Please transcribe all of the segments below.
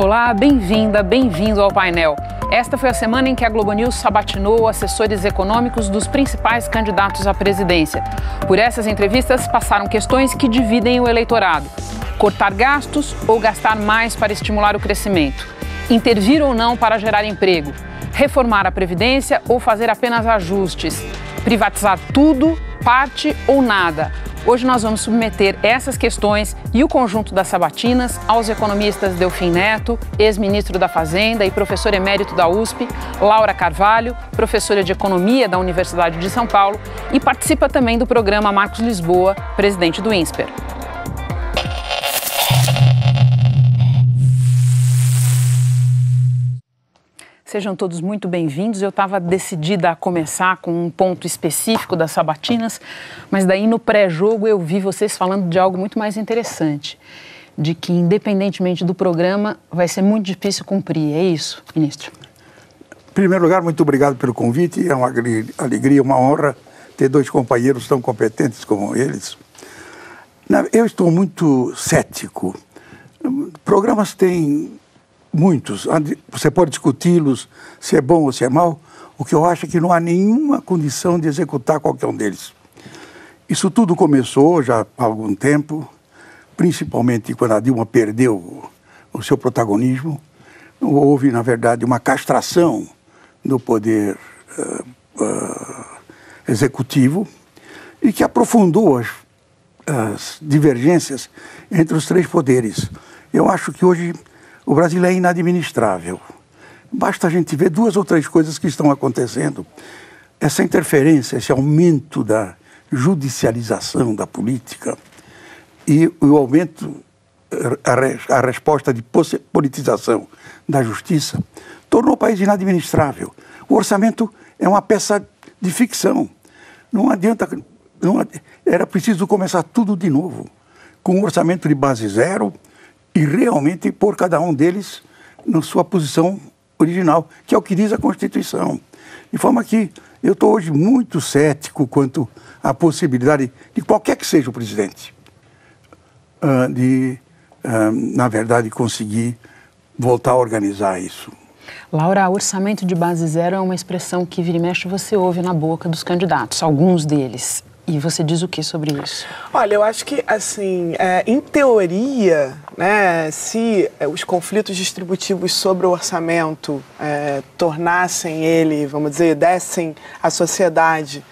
Olá, bem-vinda, bem-vindo ao painel. Esta foi a semana em que a Globo News sabatinou assessores econômicos dos principais candidatos à presidência. Por essas entrevistas passaram questões que dividem o eleitorado: cortar gastos ou gastar mais para estimular o crescimento, intervir ou não para gerar emprego, reformar a Previdência ou fazer apenas ajustes, privatizar tudo, parte ou nada. Hoje nós vamos submeter essas questões e o conjunto das sabatinas aos economistas Delfim Neto, ex-ministro da Fazenda e professor emérito da USP, Laura Carvalho, professora de Economia da Universidade de São Paulo, e participa também do programa Marcos Lisboa, presidente do INSPER. Sejam todos muito bem-vindos. Eu estava decidida a começar com um ponto específico das sabatinas, mas daí no pré-jogo eu vi vocês falando de algo muito mais interessante, de que independentemente do programa vai ser muito difícil cumprir. É isso, ministro? Em primeiro lugar, muito obrigado pelo convite. É uma alegria, uma honra ter dois companheiros tão competentes como eles. Eu estou muito cético. Programas têm muitos, você pode discuti-los, se é bom ou se é mau. O que eu acho é que não há nenhuma condição de executar qualquer um deles. Isso tudo começou já há algum tempo, principalmente quando a Dilma perdeu o seu protagonismo. Houve, na verdade, uma castração do poder executivo e que aprofundou as divergências entre os três poderes. Eu acho que hoje o Brasil é inadministrável. Basta a gente ver duas ou três coisas que estão acontecendo. Essa interferência, esse aumento da judicialização da política e o aumento, a resposta de politização da justiça, tornou o país inadministrável. O orçamento é uma peça de ficção. Não adianta, era preciso começar tudo de novo, com um orçamento de base zero, e realmente pôr cada um deles na sua posição original, que é o que diz a Constituição. De forma que eu estou hoje muito cético quanto à possibilidade de qualquer que seja o presidente, na verdade, conseguir voltar a organizar isso. Laura, orçamento de base zero é uma expressão que vira e mexe você ouve na boca dos candidatos, alguns deles. E você diz o que sobre isso? Olha, eu acho que, assim, em teoria, né, se os conflitos distributivos sobre o orçamento tornassem ele, vamos dizer, dessem à sociedade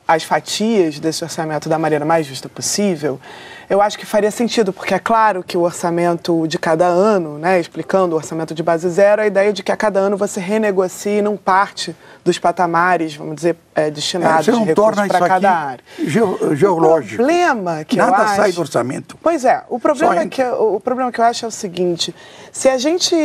as fatias desse orçamento da maneira mais justa possível, eu acho que faria sentido, porque é claro que o orçamento de cada ano, né, explicando o orçamento de base zero, a ideia de que a cada ano você renegocie não parte dos patamares, vamos dizer, destinados de recursos para cada área. Geológico. O problema que Nada eu acho... sai do orçamento. Pois é, o problema que eu acho é o seguinte: se a gente...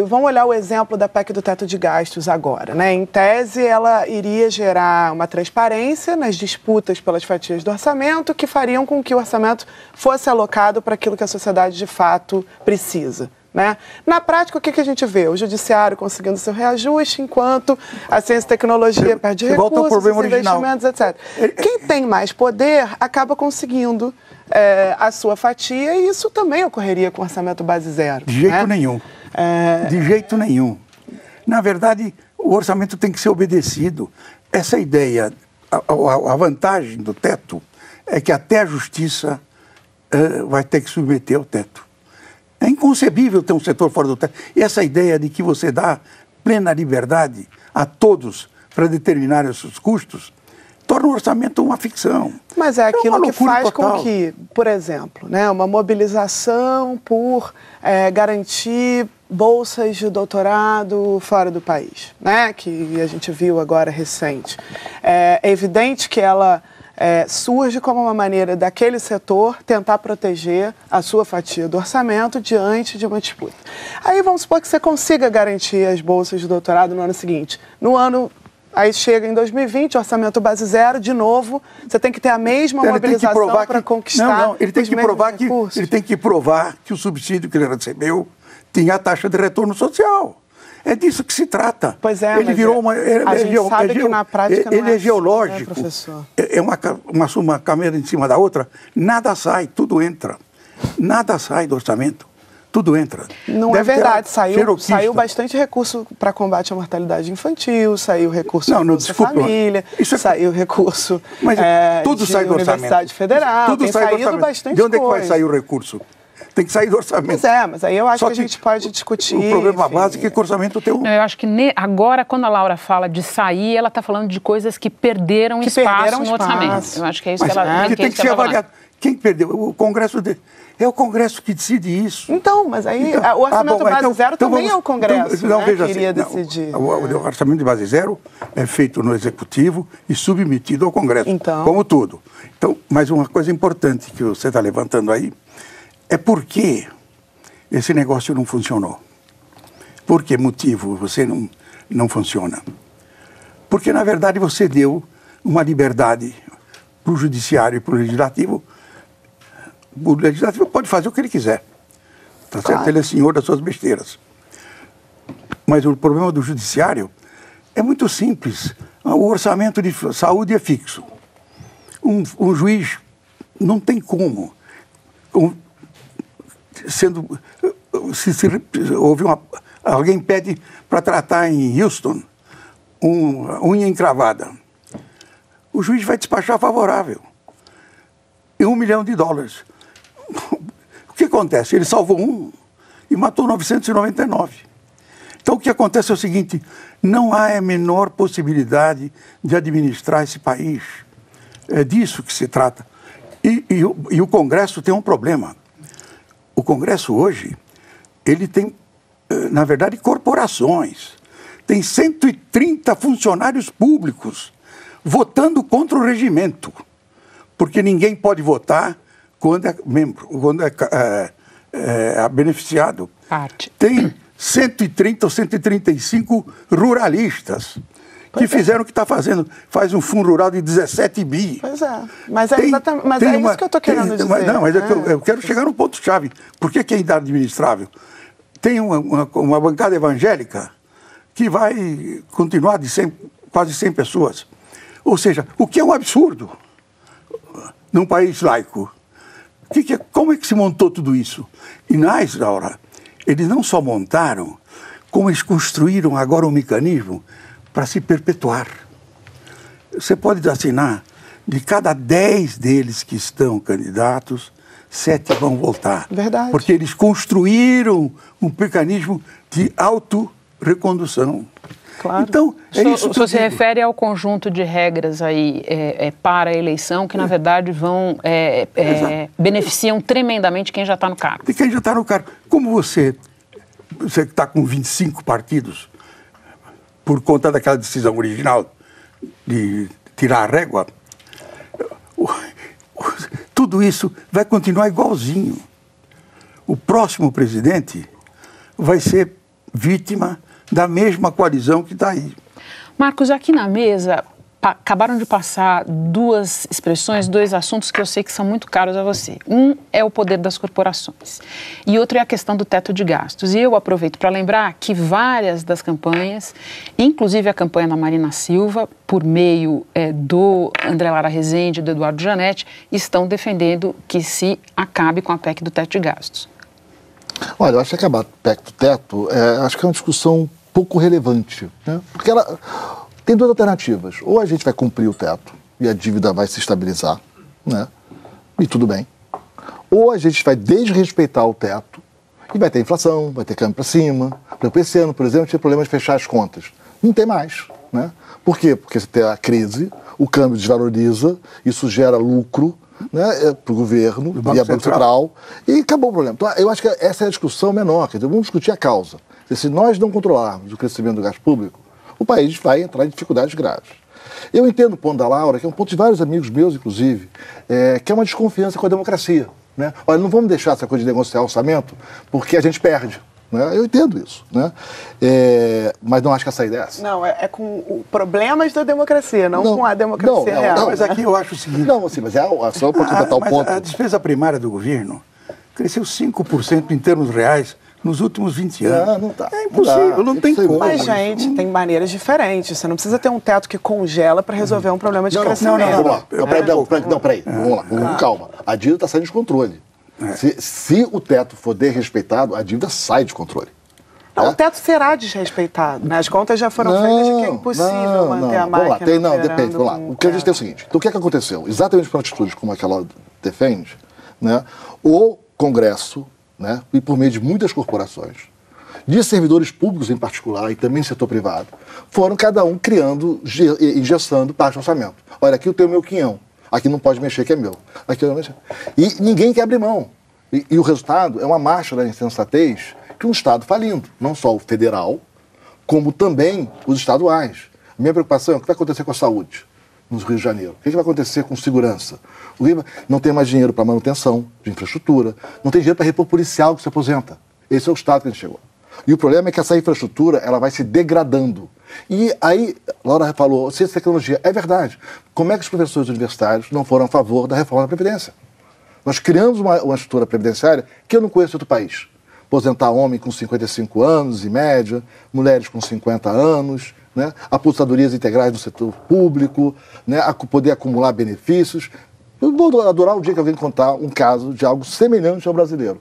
Vamos olhar o exemplo da PEC do teto de gastos agora, né? Em tese, ela iria gerar uma transparência nas disputas pelas fatias do orçamento que fariam com que o orçamento fosse alocado para aquilo que a sociedade de fato precisa, né? Na prática, o que a gente vê? O judiciário conseguindo seu reajuste, enquanto a ciência e tecnologia perde recursos, os investimentos, etc. Quem tem mais poder acaba conseguindo a sua fatia, e isso também ocorreria com o orçamento base zero. De jeito nenhum. De jeito nenhum. Na verdade, o orçamento tem que ser obedecido. Essa ideia, a vantagem do teto é que até a justiça vai ter que submeter ao teto. É inconcebível ter um setor fora do teto. E essa ideia de que você dá plena liberdade a todos para determinar os seus custos torna o orçamento uma ficção. Mas é aquilo que faz com que, por exemplo, né, uma mobilização por garantir bolsas de doutorado fora do país, né, que a gente viu agora recente. É evidente que ela surge como uma maneira daquele setor tentar proteger a sua fatia do orçamento diante de uma disputa. Aí vamos supor que você consiga garantir as bolsas de doutorado no ano seguinte. Aí chega em 2020, orçamento base zero, de novo, você tem que ter a mesma mobilização para conquistar ele tem que provar que o subsídio que ele recebeu tinha a taxa de retorno social. É disso que se trata. Pois é, ele virou uma... A gente sabe que na prática não é geológico, né, professor? É uma câmera em cima da outra, nada sai, tudo entra. Nada sai do orçamento. tudo entra. Não é verdade, saiu bastante recurso para combate à mortalidade infantil, saiu recurso da família, saiu recurso tudo sai do Universidade Federal, tudo tem saído bastante coisa. De onde é que vai sair o recurso? Tem que sair do orçamento. Mas aí eu acho que a gente pode discutir. O problema básico é que o orçamento tem Eu acho que agora, quando a Laura fala de sair, ela está falando de coisas que perderam espaço no orçamento. Eu acho que é isso que ela tem que ser avaliado. Quem perdeu? O Congresso é o Congresso que decide isso. Então, mas aí o orçamento de base zero também é o Congresso que iria decidir. O orçamento de base zero é feito no Executivo e submetido ao Congresso, como tudo. Então, mas uma coisa importante que você está levantando aí é por que esse negócio não funcionou. Por que motivo você não funciona? Porque, na verdade, você deu uma liberdade para o Judiciário e para o Legislativo. O Legislativo pode fazer o que ele quiser. Tá certo? Ele é senhor das suas besteiras. Mas o problema do Judiciário é muito simples. O orçamento de saúde é fixo. Um juiz não tem como... alguém pede para tratar em Houston unha encravada. O juiz vai despachar favorável. E $1 milhão. O que acontece? Ele salvou um e matou 999. Então o que acontece é o seguinte, não há a menor possibilidade de administrar esse país. É disso que se trata. E o Congresso tem um problema. O Congresso hoje, ele tem, na verdade, corporações. Tem 130 funcionários públicos votando contra o regimento. Porque ninguém pode votar quando é membro, quando é beneficiado. Tem 130 ou 135 ruralistas que fizeram o que está fazendo. Faz um fundo rural de 17 bi. Pois é. Mas é isso que eu estou querendo dizer. Mas eu quero chegar no ponto-chave. Por que é administrável? Tem uma bancada evangélica que vai continuar de quase 100 pessoas. Ou seja, o que é um absurdo num país laico. Como é que se montou tudo isso? E na Eisenhower, eles não só montaram, como eles construíram agora um mecanismo para se perpetuar. Você pode assinar, de cada 10 deles que estão candidatos, 7 vão voltar. Verdade. Porque eles construíram um mecanismo de autorrecondução. Claro. Então, isso. O senhor se refere ao conjunto de regras aí para a eleição que, na verdade, vão beneficiam tremendamente quem já está no cargo. De quem já está no cargo. Como você está com 25 partidos, por conta daquela decisão original de tirar a régua, tudo isso vai continuar igualzinho. O próximo presidente vai ser vítima da mesma coalizão que está aí. Marcos, aqui na mesa acabaram de passar duas expressões, dois assuntos que eu sei que são muito caros a você. Um é o poder das corporações e outro é a questão do teto de gastos. E eu aproveito para lembrar que várias das campanhas, inclusive a campanha da Marina Silva, por meio do André Lara Rezende e do Eduardo Janete, estão defendendo que se acabe com a PEC do teto de gastos. Olha, eu acho que acabar a PEC do teto, acho que é uma discussão pouco relevante, né? Porque ela tem duas alternativas. Ou a gente vai cumprir o teto e a dívida vai se estabilizar, né? E tudo bem. Ou a gente vai desrespeitar o teto e vai ter inflação, vai ter câmbio para cima. Esse ano, por exemplo, tinha problema de fechar as contas. Não tem mais, né? Por quê? Porque você tem a crise, o câmbio desvaloriza, isso gera lucro, né, para o governo e a Banco Central, e acabou o problema. Então, eu acho que essa é a discussão menor, quer dizer, vamos discutir a causa. Se nós não controlarmos o crescimento do gasto público, o país vai entrar em dificuldades graves. Eu entendo o ponto da Laura, que é um ponto de vários amigos meus, inclusive, que é uma desconfiança com a democracia, né? Olha, não vamos deixar essa coisa de negociar orçamento, porque a gente perde. Né? Eu entendo isso, né? Mas não acho que a saída é essa. Não, é com problemas da democracia, não com a democracia real. Não, mas aqui eu acho o seguinte... Não, assim, mas só para completar o ponto... A despesa primária do governo cresceu 5% em termos reais nos últimos 20 anos. Não tá. É impossível, não tem como. Mas, gente, tem maneiras diferentes. Você não precisa ter um teto que congela para resolver um problema de crescimento. Não, vamos lá. Peraí, vamos lá, calma. A dívida está saindo de controle. Se o teto for desrespeitado, a dívida sai de controle. Não, o teto será desrespeitado, né? As contas já foram feitas de que é impossível manter a máquina. Depende. Vamos lá. O que a gente tem é o seguinte. Então, o que aconteceu? Exatamente por atitudes como aquela defende, né? O Congresso, né? E por meio de muitas corporações, de servidores públicos em particular e também setor privado, foram cada um criando, engessando parte do orçamento. Olha, aqui eu tenho o meu quinhão. Aqui não pode mexer, que é meu. Aqui eu não mexer. E ninguém quer abrir mão. E o resultado é uma marcha da insensatez que um Estado falindo, não só o federal, como também os estaduais. A minha preocupação é o que vai acontecer com a saúde no Rio de Janeiro. O que vai acontecer com segurança? O Rio não tem mais dinheiro para manutenção de infraestrutura, não tem dinheiro para repor policial que se aposenta. Esse é o estado que a gente chegou. E o problema é que essa infraestrutura ela vai se degradando. E aí, Laura falou, ciência e tecnologia, é verdade. Como é que os professores universitários não foram a favor da reforma da Previdência? Nós criamos uma estrutura previdenciária que eu não conheço em outro país. Aposentar homem com 55 anos, em média, mulheres com 50 anos, né? Aposentadorias integrais no setor público, né? Poder acumular benefícios. Eu vou adorar o dia que alguém contar um caso de algo semelhante ao brasileiro.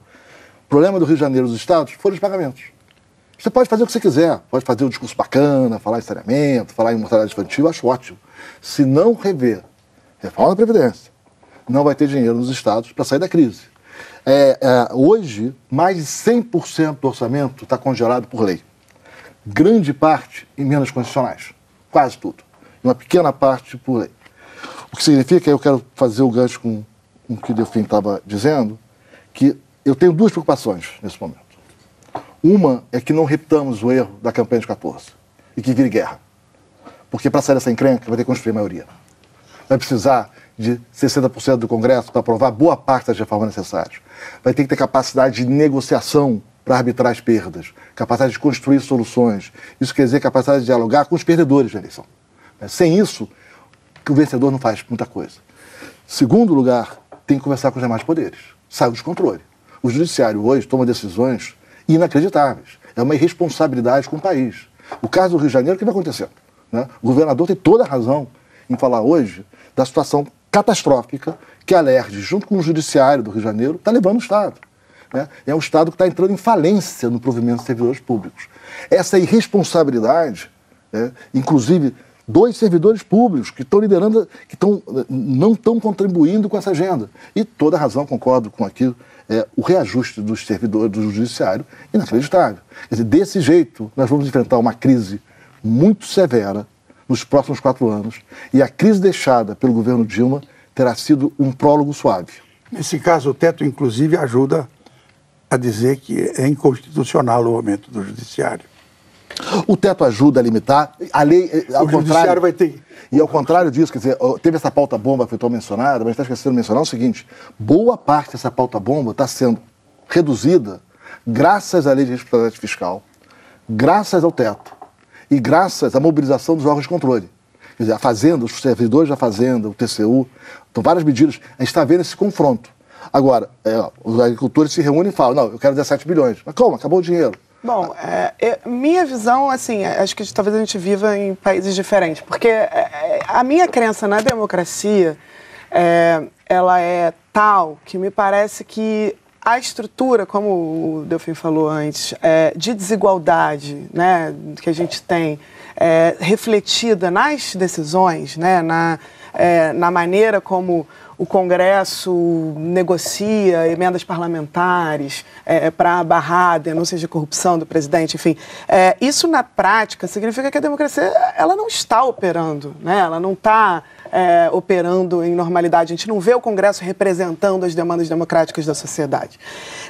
O problema do Rio de Janeiro e dos estados foram os pagamentos. Você pode fazer o que você quiser, pode fazer um discurso bacana, falar em saneamento, falar em mortalidade infantil, acho ótimo. Se não rever reforma da Previdência, não vai ter dinheiro nos estados para sair da crise. Hoje, mais de 100% do orçamento está congelado por lei. Grande parte em emendas constitucionais, quase tudo. E uma pequena parte por lei. O que significa, eu quero fazer o gancho com o que o Delfim estava dizendo, que eu tenho duas preocupações nesse momento. Uma é que não repitamos o erro da campanha de 14 e que vire guerra. Porque para sair dessa encrenca vai ter que construir a maioria. Vai precisar de 60% do Congresso para aprovar boa parte das reformas necessárias. Vai ter que ter capacidade de negociação para arbitrar as perdas, capacidade de construir soluções. Isso quer dizer capacidade de dialogar com os perdedores da eleição. Sem isso, o vencedor não faz muita coisa. Segundo lugar, tem que conversar com os demais poderes. Sai do descontrole. O judiciário hoje toma decisões inacreditáveis. É uma irresponsabilidade com o país. O caso do Rio de Janeiro, o que vai acontecer? Né? O governador tem toda a razão em falar hoje da situação catastrófica que a LERJ, junto com o judiciário do Rio de Janeiro, está levando o Estado. Né? É um Estado que está entrando em falência no provimento de servidores públicos. Essa irresponsabilidade, né? Inclusive 2 servidores públicos que estão liderando, não estão contribuindo com essa agenda. E toda a razão, concordo com aquilo, o reajuste dos servidores do judiciário inacreditável. Quer dizer, desse jeito, nós vamos enfrentar uma crise muito severa nos próximos 4 anos, e a crise deixada pelo governo Dilma terá sido um prólogo suave. Nesse caso, o teto, inclusive, ajuda a dizer que é inconstitucional o aumento do judiciário. O teto ajuda a limitar, a lei, ao contrário, vai ter... E ao contrário disso, quer dizer, teve essa pauta-bomba que foi tão mencionada, mas está esquecendo de mencionar o seguinte, boa parte dessa pauta-bomba está sendo reduzida graças à lei de responsabilidade fiscal, graças ao teto e graças à mobilização dos órgãos de controle. Quer dizer, a Fazenda, os servidores da Fazenda, o TCU, então várias medidas, a gente está vendo esse confronto. Agora, os agricultores se reúnem e falam, não, eu quero 17 bilhões. Mas como? Acabou o dinheiro. Bom, minha visão, assim, acho que talvez a gente viva em países diferentes, porque a minha crença na democracia, ela é tal que me parece que a estrutura, como o Delfim falou antes, de desigualdade, né, que a gente tem, refletida nas decisões, né, na maneira como o Congresso negocia emendas parlamentares para barrar denúncias de corrupção do presidente, enfim. Isso, na prática, significa que a democracia ela não está operando, né? Ela não está operando em normalidade. A gente não vê o Congresso representando as demandas democráticas da sociedade.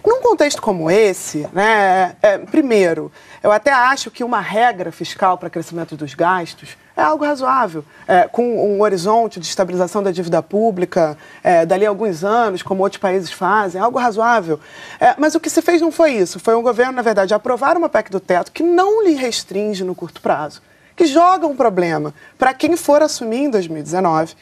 Num contexto como esse, né, primeiro, eu até acho que uma regra fiscal para crescimento dos gastos é algo razoável, com um horizonte de estabilização da dívida pública dali a alguns anos, como outros países fazem, é algo razoável. Mas o que se fez não foi isso. Foi um governo, na verdade, aprovar uma PEC do teto que não lhe restringe no curto prazo, que joga um problema para quem for assumir em 2019.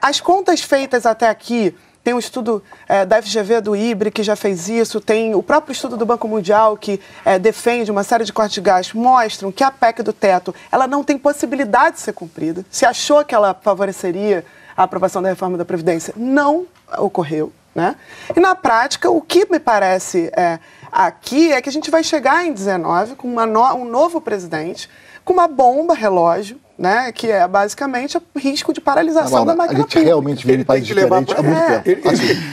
As contas feitas até aqui, tem um estudo da FGV, do IBRE, que já fez isso, tem o próprio estudo do Banco Mundial, que defende uma série de cortes de gastos, mostram que a PEC do teto ela não tem possibilidade de ser cumprida. Se achou que ela favoreceria a aprovação da reforma da Previdência, não ocorreu. né? E na prática, o que me parece aqui é que a gente vai chegar em 19 com um novo presidente, com uma bomba relógio, né, que é basicamente o risco de paralisação da máquina pública. A gente realmente vive em país diferente há muito tempo.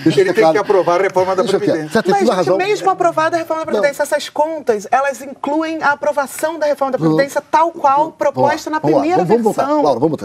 Ele tem que aprovar a reforma da Previdência. Mas mesmo aprovada a reforma da Previdência, essas contas, elas incluem a aprovação da reforma da Previdência tal qual proposta na primeira versão. Laura, vamos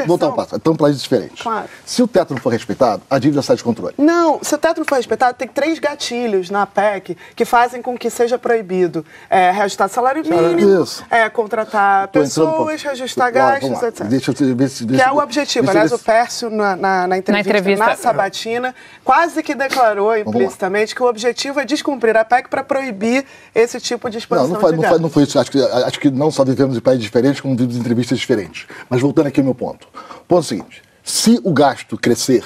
voltar um passo. Estamos em países diferentes. Claro. Se o teto não for respeitado, a dívida sai de controle. Não, se o teto não for respeitado, tem 3 gatilhos na PEC que fazem com que seja proibido reajustar salário mínimo, contratar pessoas, reajustar gastos, etc. Deixa eu ver se... Que é o objetivo. Aliás, o Pércio, na entrevista na Sabatina, quase que declarou implicitamente que o objetivo é descumprir a PEC para proibir esse tipo de expansão de gastos. Não foi isso. Acho que não só vivemos em países diferentes, como vivemos em entrevistas diferentes. Mas voltando aqui ao meu ponto. O ponto é o seguinte. Se o gasto crescer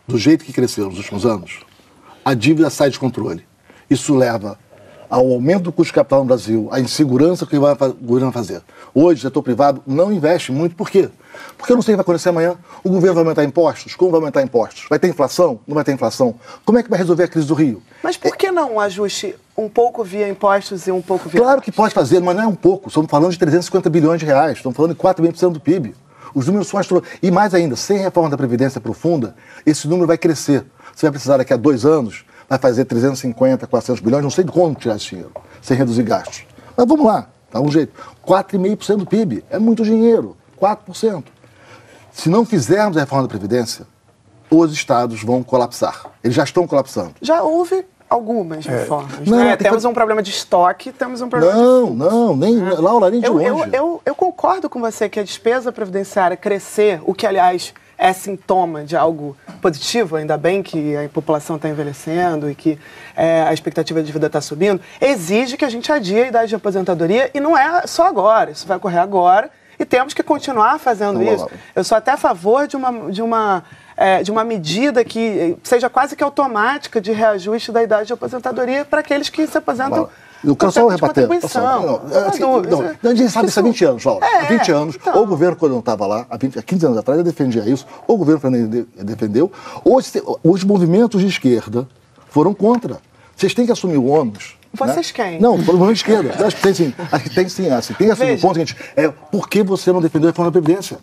do jeito que cresceu nos últimos anos, a dívida sai de controle. Isso leva ao aumento do custo de capital no Brasil, à insegurança que o governo vai fazer. Hoje, o setor privado não investe muito. Por quê? Porque eu não sei o que vai acontecer amanhã. O governo vai aumentar impostos? Como vai aumentar impostos? Vai ter inflação? Não vai ter inflação? Como é que vai resolver a crise do Rio? Mas por que não um ajuste um pouco via impostos e um pouco via... Claro que pode fazer, mas não é um pouco. Estamos falando de 350 bilhões de reais. Estamos falando de 4,5% do PIB. Os números são astronômicos. E mais ainda, sem reforma da Previdência profunda, esse número vai crescer. Você vai precisar, daqui a 2 anos, vai fazer 350, 400 bilhões, não sei de como tirar esse dinheiro, sem reduzir gastos. Mas vamos lá, dá um jeito. 4,5% do PIB, é muito dinheiro, 4%. Se não fizermos a reforma da Previdência, os estados vão colapsar. Eles já estão colapsando. Já houve algumas reformas. Temos um problema de estoque, temos um problema de fundo. Laura, nem de longe. Eu concordo com você que a despesa previdenciária crescer, o que, aliás, é sintoma de algo positivo, ainda bem que a população está envelhecendo e que a expectativa de vida está subindo, exige que a gente adie a idade de aposentadoria, e não é só agora, isso vai ocorrer agora e temos que continuar fazendo isso. Eu sou até a favor de uma medida que seja quase que automática de reajuste da idade de aposentadoria para aqueles que se aposentam. Eu quero só rebater. A gente sabe isso há 20 anos, Laura. Há 20 anos, ou o governo, quando não estava lá, há 15 anos atrás, defendia isso, ou o governo defendeu, ou os movimentos de esquerda foram contra. Vocês têm que assumir o ônus. Vocês quem? Não, o movimento de esquerda. Acho que tem sim. Tem que assumir o ponto, gente. Por que você não defendeu a reforma da Previdência?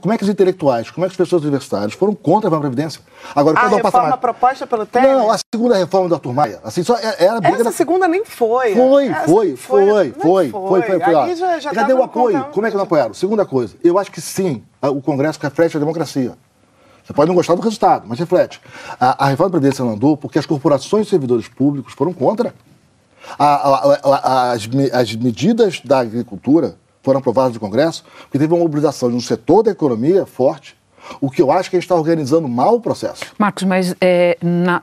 Como é que os intelectuais, como é que as pessoas universitárias foram contra a reforma da Previdência? Agora, a reforma proposta pelo Temer? Não, a segunda reforma do Arthur Maia. Assim, só era briga. Essa segunda nem foi. Foi. Aí já cadê o apoio? Como é que não apoiaram? Segunda coisa, eu acho que sim, o Congresso reflete a democracia. Você pode não gostar do resultado, mas reflete. A reforma da Previdência não andou porque as corporações e servidores públicos foram contra. As medidas da agricultura foram aprovadas no Congresso, porque teve uma mobilização de um setor da economia forte, o que eu acho que a gente está organizando mal o processo. Marcos, mas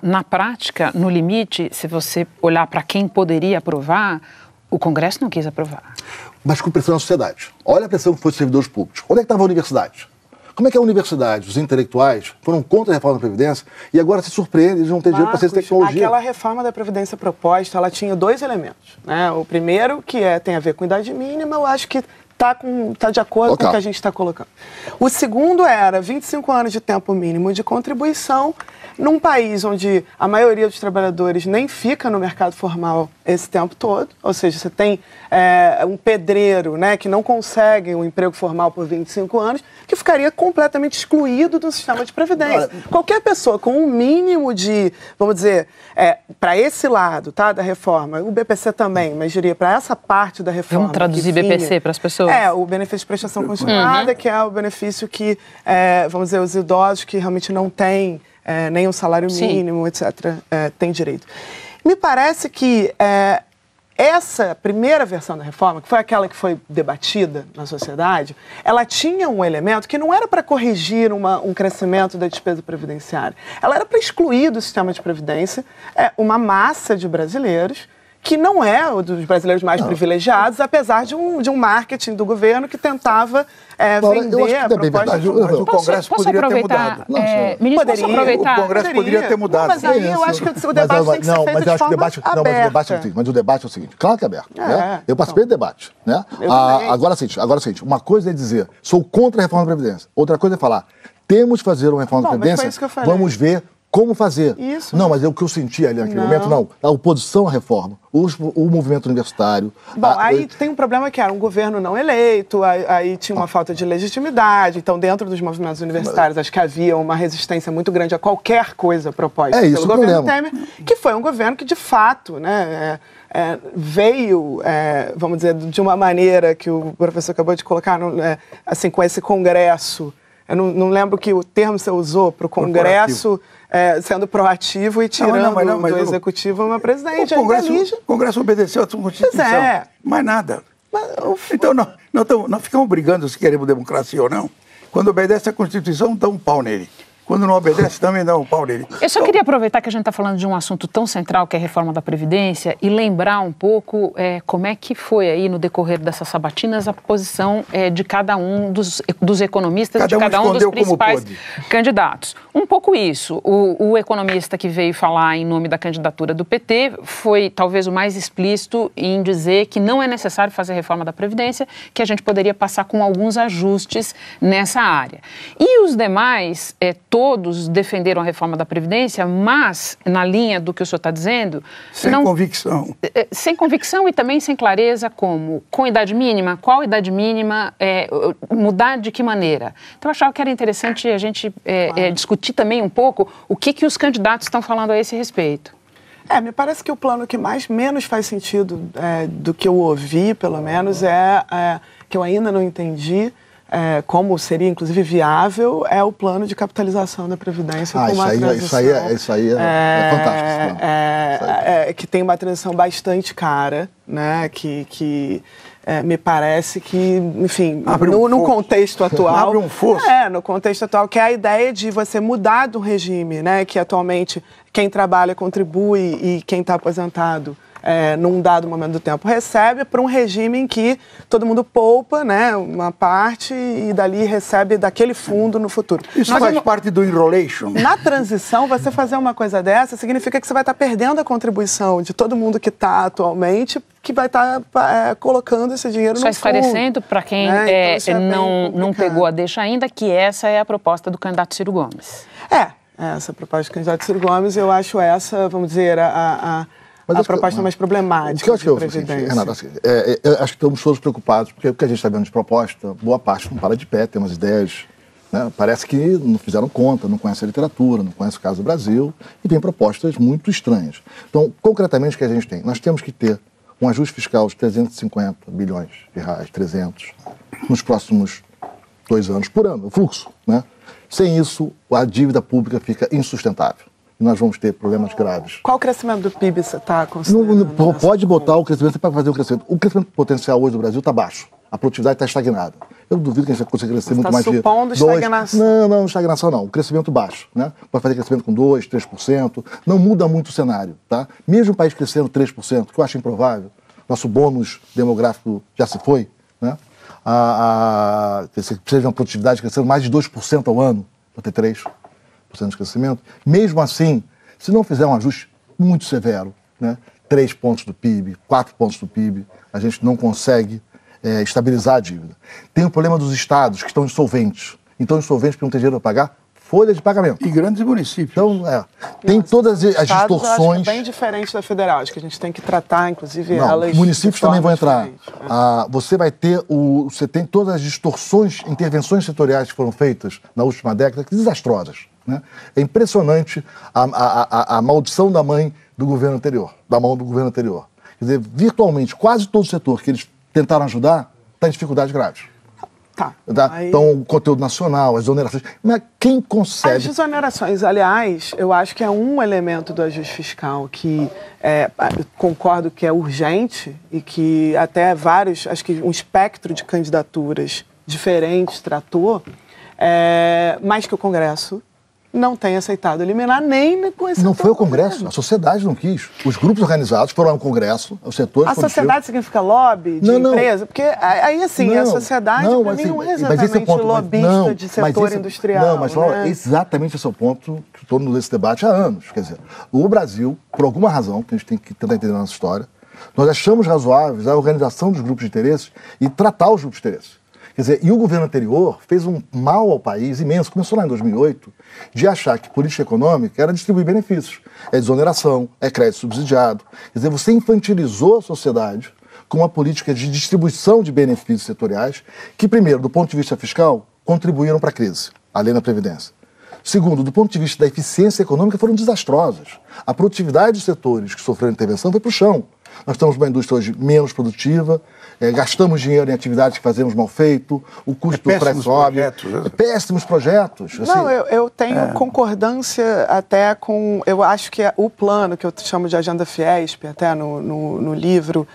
na prática, no limite, se você olhar para quem poderia aprovar, o Congresso não quis aprovar. Mas com pressão da sociedade. Olha a pressão que foi dos servidores públicos. Onde é que estava a universidade? Como é que a universidade, os intelectuais, foram contra a reforma da Previdência e agora se surpreendem de não ter dinheiro para ciência e tecnologia? Aquela reforma da Previdência proposta, ela tinha 2 elementos. Né? O primeiro, que tem a ver com idade mínima, eu acho que está de acordo com o que a gente está colocando. O segundo era 25 anos de tempo mínimo de contribuição num país onde a maioria dos trabalhadores nem fica no mercado formal esse tempo todo, ou seja, você tem um pedreiro, né, que não consegue um emprego formal por 25 anos, que ficaria completamente excluído do sistema de previdência. Qualquer pessoa com um mínimo de, vamos dizer, para esse lado, tá, da reforma, o BPC também, mas diria para essa parte da reforma. Vamos traduzir BPC para as pessoas? O benefício de prestação continuada, que é o benefício que, vamos dizer, os idosos que realmente não têm nem um salário mínimo, etc., têm direito. Me parece que essa primeira versão da reforma, que foi aquela que foi debatida na sociedade, ela tinha um elemento que não era para corrigir um crescimento da despesa previdenciária. Ela era para excluir do sistema de previdência uma massa de brasileiros que não é o dos brasileiros mais privilegiados, apesar de um marketing do governo que tentava vender a proposta. Mas o Congresso poderia ter mudado. O Congresso poderia ter mudado. Mas aí eu acho que o debate tem que ser feito de forma aberta. Mas o debate é o seguinte, claro que é aberto. Né? Eu participei do debate. Né? Agora é o seguinte, uma coisa é dizer, sou contra a reforma da Previdência. Outra coisa é falar, temos que fazer uma reforma da Previdência, vamos ver como fazer. Isso. Não, mas é o que eu senti ali naquele momento, não. A oposição à reforma, o movimento universitário... Bom, aí tem um problema que era um governo não eleito, aí tinha uma falta de legitimidade, então dentro dos movimentos universitários acho que havia uma resistência muito grande a qualquer coisa proposta pelo governo Temer, que foi um governo que de fato, né, veio, vamos dizer, de uma maneira que o professor acabou de colocar, assim, com esse congresso. Eu não lembro que o termo você usou para o congresso sendo proativo e tirando do executivo uma presidente. O congresso obedeceu a Constituição, mais nada. Então não ficamos brigando se queremos democracia ou não. Quando obedece a Constituição, dá um pau nele. Quando não obedece, também dá um pau nele. Eu só queria aproveitar que a gente está falando de um assunto tão central que é a reforma da Previdência e lembrar um pouco como é que foi aí no decorrer dessas sabatinas a posição de cada um dos economistas, de cada um dos principais candidatos. Um pouco isso. O economista que veio falar em nome da candidatura do PT foi talvez o mais explícito em dizer que não é necessário fazer reforma da Previdência, que a gente poderia passar com alguns ajustes nessa área. E os demais, todos defenderam a reforma da Previdência, mas, na linha do que o senhor está dizendo... Sem convicção. Sem convicção e também sem clareza como, com idade mínima, qual idade mínima, mudar de que maneira. Então, eu achava que era interessante a gente discutir também um pouco o que os candidatos estão falando a esse respeito. Me parece que o plano que menos faz sentido do que eu ouvi, pelo menos, que eu ainda não entendi, como seria, inclusive, viável, é o plano de capitalização da Previdência com uma transição... Isso aí é fantástico. Que tem uma transição bastante cara, né? Que me parece que, enfim, no contexto atual... Abre um fosso. No contexto atual, que é a ideia de você mudar do regime, né? Que atualmente quem trabalha contribui e quem está aposentado... num dado momento do tempo, recebe para um regime em que todo mundo poupa, né, uma parte e dali recebe daquele fundo no futuro. Isso faz parte do enrolation. Na transição, você fazer uma coisa dessa significa que você vai estar perdendo a contribuição de todo mundo que está atualmente, que vai estar colocando esse dinheiro no fundo. Só esclarecendo para quem não pegou a deixa ainda, que essa é a proposta do candidato Ciro Gomes. Essa proposta do candidato Ciro Gomes, eu acho essa, vamos dizer, a proposta mais problemática de Previdência. Renato, eu acho que estamos todos preocupados, porque o que a gente está vendo de proposta, boa parte não para de pé, tem umas ideias, né? Parece que não fizeram conta, não conhecem a literatura, não conhecem o caso do Brasil, e tem propostas muito estranhas. Então, concretamente, o que a gente tem? Nós temos que ter um ajuste fiscal de 350 bilhões de reais, 300, nos próximos 2 anos por ano, o fluxo, né? Sem isso, a dívida pública fica insustentável. E nós vamos ter problemas graves. Qual o crescimento do PIB você está considerando? Pode botar o crescimento para fazer o crescimento. O crescimento potencial hoje do Brasil está baixo. A produtividade está estagnada. Eu duvido que a gente vai conseguir crescer muito mais de... Você está supondo estagnação? Não, estagnação não. O crescimento baixo, né? Pode fazer crescimento com 2%, 3%. Não muda muito o cenário, tá? Mesmo o país crescendo 3%, que eu acho improvável, nosso bônus demográfico já se foi, né? Você precisa de uma produtividade crescendo mais de 2% ao ano para ter 3% de crescimento. Mesmo assim, se não fizer um ajuste muito severo, né, 3 pontos do PIB, 4 pontos do PIB, a gente não consegue estabilizar a dívida. Tem o problema dos estados que estão insolventes. Então, insolventes para não ter dinheiro para pagar folha de pagamento. E grandes municípios. Então, tem todas as distorções... Eu acho que é bem diferente da federal. Acho que a gente tem que tratar, inclusive, elas... Municípios também vão entrar. Você vai ter você tem todas as distorções, intervenções setoriais que foram feitas na última década, que desastrosas. Né? É impressionante a maldição da mão do governo anterior. Quer dizer, virtualmente, quase todo o setor que eles tentaram ajudar está em dificuldades graves. Então, o conteúdo nacional, as exonerações. Mas quem consegue... As exonerações, aliás, eu acho que é um elemento do ajuste fiscal que concordo que é urgente e que até acho que um espectro de candidaturas diferentes tratou, mas que o Congresso não tem aceitado eliminar nem com esse... Não foi o Congresso, a sociedade não quis. Os grupos organizados foram ao Congresso, os setores... A sociedade significa lobby de empresa? Porque aí, assim, a sociedade, para mim, não é exatamente lobista de setor industrial. Não, mas né? Exatamente esse é o ponto que estou nesse debate há anos. Quer dizer, o Brasil, por alguma razão, que a gente tem que tentar entender na nossa história, nós achamos razoáveis a organização dos grupos de interesses e tratar os grupos de interesses. Quer dizer, e o governo anterior fez um mal ao país imenso, começou lá em 2008, de achar que política econômica era distribuir benefícios. É desoneração, é crédito subsidiado. Quer dizer, você infantilizou a sociedade com uma política de distribuição de benefícios setoriais que, primeiro, do ponto de vista fiscal, contribuíram para a crise, além da Previdência. Segundo, do ponto de vista da eficiência econômica, foram desastrosas. A produtividade dos setores que sofreram intervenção foi para o chão. Nós estamos numa indústria hoje menos produtiva, gastamos dinheiro em atividades que fazemos mal feito, o custo do preço sobe. Péssimos projetos. Assim. Não, eu tenho concordância até com... Eu acho que o plano, que eu chamo de Agenda Fiesp, até no livro,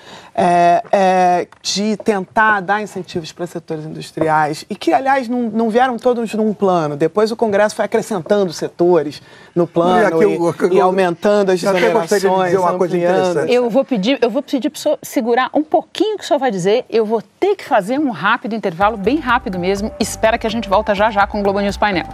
de tentar dar incentivos para setores industriais, e que, aliás, não vieram todos num plano. Depois o Congresso foi acrescentando setores no plano e aumentando as desonerações, ampliando. Eu vou pedir para o senhor segurar um pouquinho o que o senhor vai dizer. Eu vou ter que fazer um rápido intervalo, bem rápido mesmo. Espera que a gente volta já já com o Globo News Painel.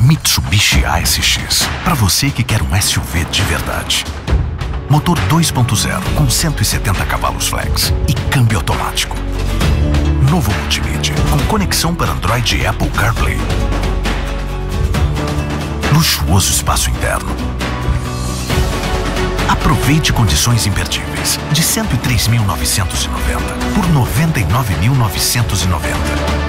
Mitsubishi ASX, para você que quer um SUV de verdade. Motor 2.0 com 170 cavalos flex e câmbio automático. Novo multimídia com conexão para Android e Apple CarPlay. Luxuoso espaço interno. Aproveite condições imperdíveis de R$ 103.990 por R$ 99.990.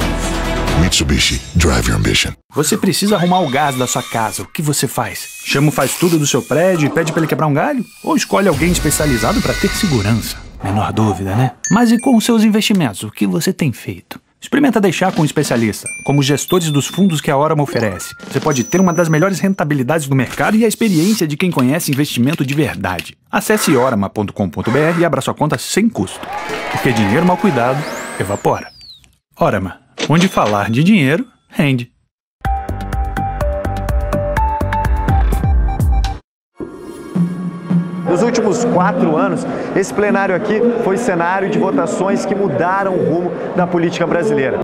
Mitsubishi, drive your ambition. Você precisa arrumar o gás da sua casa. O que você faz? Chama o faz tudo do seu prédio e pede para ele quebrar um galho? Ou escolhe alguém especializado para ter segurança? Menor dúvida, né? Mas e com os seus investimentos? O que você tem feito? Experimenta deixar com um especialista, como os gestores dos fundos que a Orama oferece. Você pode ter uma das melhores rentabilidades do mercado e a experiência de quem conhece investimento de verdade. Acesse orama.com.br e abra sua conta sem custo. Porque dinheiro mal cuidado evapora. Orama, onde falar de dinheiro rende. Nos últimos 4 anos, esse plenário aqui foi cenário de votações que mudaram o rumo da política brasileira.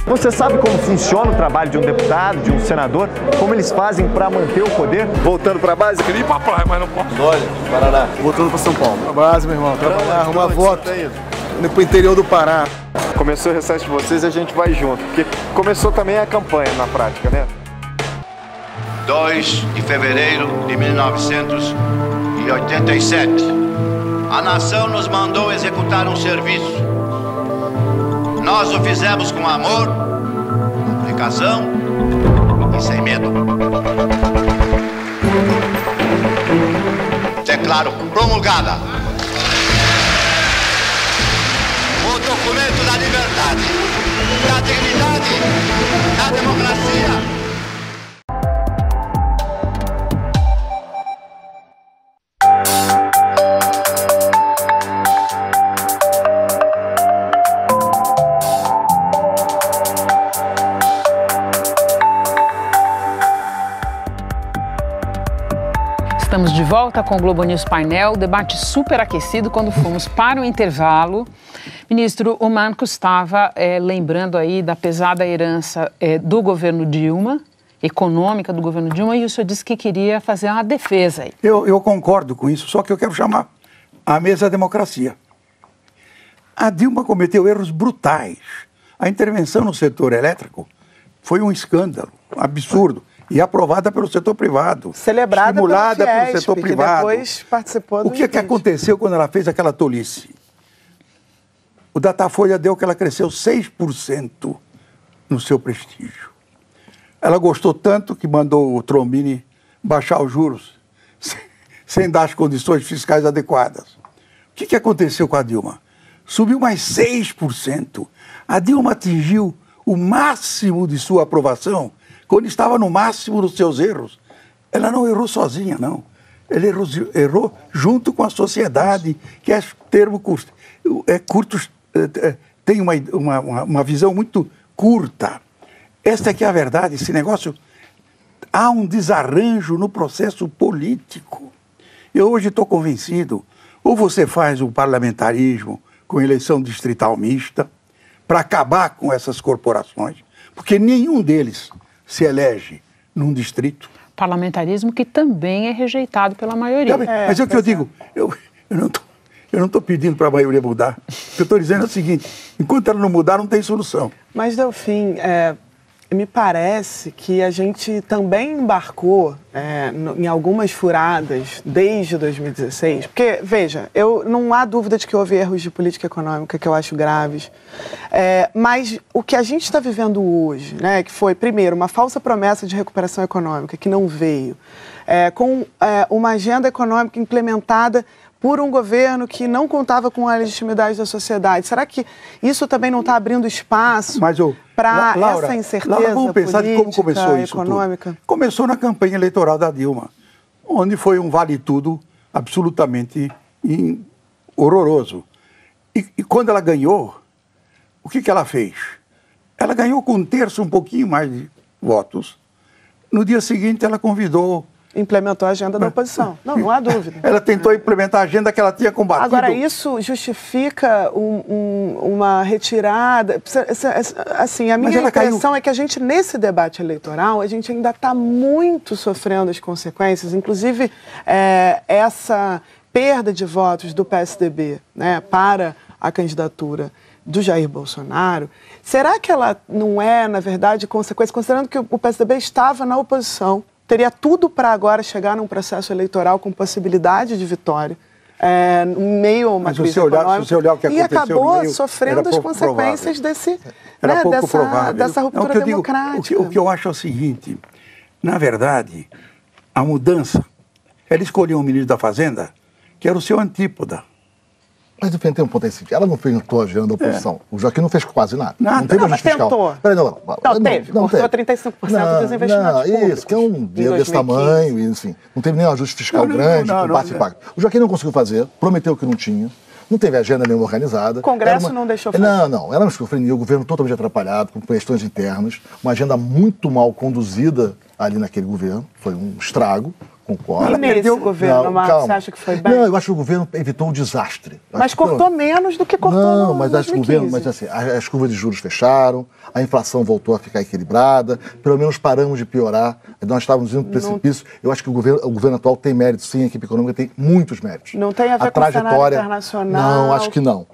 Você sabe como funciona o trabalho de um deputado, de um senador? Como eles fazem para manter o poder? Voltando para a base? Queria ir para a praia, mas não posso. Olha, Paraná. Voltando para São Paulo. Para a base, meu irmão. Trabalhar, arrumar voto. Indo para o interior do Pará. Começou o recesso de vocês e a gente vai junto. Porque começou também a campanha na prática, né? 2 de fevereiro de 1987. A nação nos mandou executar um serviço. Nós o fizemos com amor, abnegação e sem medo. Declaro promulgada o documento da liberdade, da dignidade, da democracia. Estamos de volta com o Globo News Painel, debate super aquecido quando fomos para o intervalo. Ministro, o Marco estava lembrando aí da pesada herança do governo Dilma, econômica do governo Dilma, e o senhor disse que queria fazer uma defesa aí. Eu concordo com isso, só que eu quero chamar à mesa a democracia. A Dilma cometeu erros brutais. A intervenção no setor elétrico foi um escândalo, um absurdo. E aprovada pelo setor privado. Celebrada estimulada pelo setor privado. Depois participou do O que aconteceu quando ela fez aquela tolice? O Datafolha deu que ela cresceu 6% no seu prestígio. Ela gostou tanto que mandou o Trombini baixar os juros sem dar as condições fiscais adequadas. O que aconteceu com a Dilma? Subiu mais 6%. A Dilma atingiu o máximo de sua aprovação quando estava no máximo dos seus erros. Ela não errou sozinha, não. Ela errou junto com a sociedade, que é termo curto. Tem uma visão muito curta. Esta é que é a verdade. Esse negócio... Há um desarranjo no processo político. Eu hoje estou convencido, ou você faz um parlamentarismo com eleição distrital mista, para acabar com essas corporações, porque nenhum deles se elege num distrito. Parlamentarismo que também é rejeitado pela maioria. Mas é o que eu digo, eu não estou pedindo para a maioria mudar. O que eu estou dizendo é o seguinte, enquanto ela não mudar, não tem solução. Mas, Delfim, me parece que a gente também embarcou em algumas furadas desde 2016, porque, veja, não há dúvida de que houve erros de política econômica que eu acho graves, mas o que a gente está vivendo hoje, né, que foi, primeiro, uma falsa promessa de recuperação econômica que não veio, com uma agenda econômica implementada por um governo que não contava com a legitimidade da sociedade. Será que isso também não está abrindo espaço para essa incerteza vamos pensar de como começou isso econômica? Tudo. Começou na campanha eleitoral da Dilma, onde foi um vale-tudo absolutamente horroroso. E quando ela ganhou, o que ela fez? Ela ganhou com um terço, um pouquinho mais de votos. No dia seguinte, ela convidou... Implementou a agenda da oposição. Não há dúvida. Ela tentou implementar a agenda que ela tinha combatido. Agora, isso justifica uma retirada? Assim, a minha impressão é que a gente, nesse debate eleitoral, a gente ainda está muito sofrendo as consequências, inclusive essa perda de votos do PSDB, né, para a candidatura do Jair Bolsonaro. Será que ela não é, na verdade, consequência, considerando que o PSDB estava na oposição, teria tudo para agora chegar num processo eleitoral com possibilidade de vitória, no meio a uma crise econômica, se você olhar o que aconteceu e acabou no meio, sofrendo as consequências dessa ruptura democrática. O que eu acho é o seguinte, na verdade, a mudança, ela escolheu um ministro da Fazenda que era o seu antípoda. Mas tem um ponto aí, ela não fez a agenda da oposição. O Joaquim não fez quase nada. Não teve ajuste fiscal. Tentou. Não, teve. Cortou 35% dos investimentos públicos. Isso, que é um dinheiro desse tamanho, enfim. Não teve nenhum ajuste fiscal grande, com parte e impacto. O Joaquim não conseguiu fazer, prometeu que não tinha. Não teve agenda nenhuma organizada. O Congresso não deixou fazer. Não. Ela não esquizofrenia, o governo totalmente atrapalhado, com questões internas. Uma agenda muito mal conduzida ali naquele governo. Foi um estrago. Concordo. E nesse governo, Marcos, você acha que foi bem? Não, eu acho que o governo evitou o desastre. Mas cortou menos do que cortou no 2015. Acho que o governo, assim, as curvas de juros fecharam, a inflação voltou a ficar equilibrada, pelo menos paramos de piorar, nós estávamos indo para o precipício. Eu acho que o governo atual tem méritos, sim, a equipe econômica tem muitos méritos. Não tem a ver com o cenário internacional? Não, acho que não.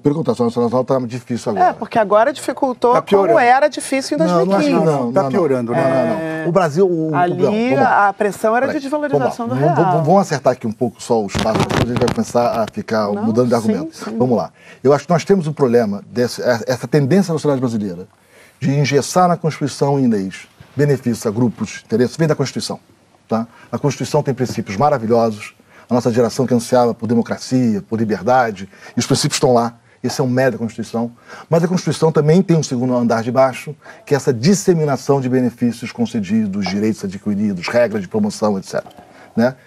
Pelo contrário, o internacional está difícil agora. Porque agora dificultou como era difícil em 2015. Não, está piorando. Não. O Brasil... a pressão era de desvalorização do real. Vamos acertar aqui um pouco só o espaço, depois a gente vai começar a ficar mudando de argumento. Sim. Vamos lá. Eu acho que nós temos um problema, essa tendência da sociedade brasileira de engessar na Constituição e em leis benefícios a grupos de interesse, vem da Constituição. Tá? A Constituição tem princípios maravilhosos, a nossa geração que ansiava por democracia, por liberdade, e os princípios estão lá. Esse é um mérito da Constituição. Mas a Constituição também tem um segundo andar de baixo, que é essa disseminação de benefícios concedidos, direitos adquiridos, regras de promoção, etc. Né?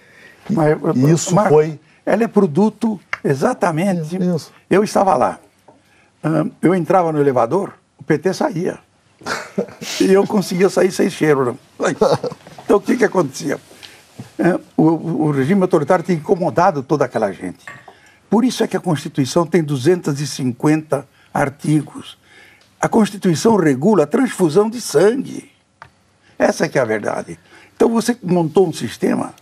Ela é produto exatamente... Isso. Eu estava lá. Eu entrava no elevador, o PT saía. E eu conseguia sair sem cheiro. Então, o que acontecia? O regime autoritário tinha incomodado toda aquela gente. Por isso é que a Constituição tem 250 artigos. A Constituição regula a transfusão de sangue. Essa é que é a verdade. Então você montou um sistema,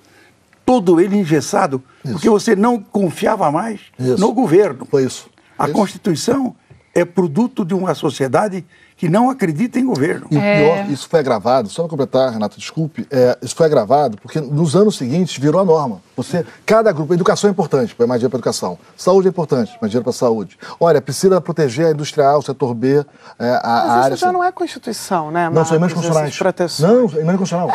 todo ele engessado, porque você não confiava mais no governo. Foi isso. A Constituição é produto de uma sociedade que não acredita em governo. E o pior, isso foi agravado, só para completar, Renato, desculpe, isso foi agravado porque nos anos seguintes virou a norma. Cada grupo, educação é importante, põe mais dinheiro para educação. Saúde é importante, mais dinheiro para saúde. Olha, precisa proteger a industrial, o setor B, a área... Mas isso já não é Constituição, né, Marcos? Não, são emendas constitucionais. Não, emenda constitucional.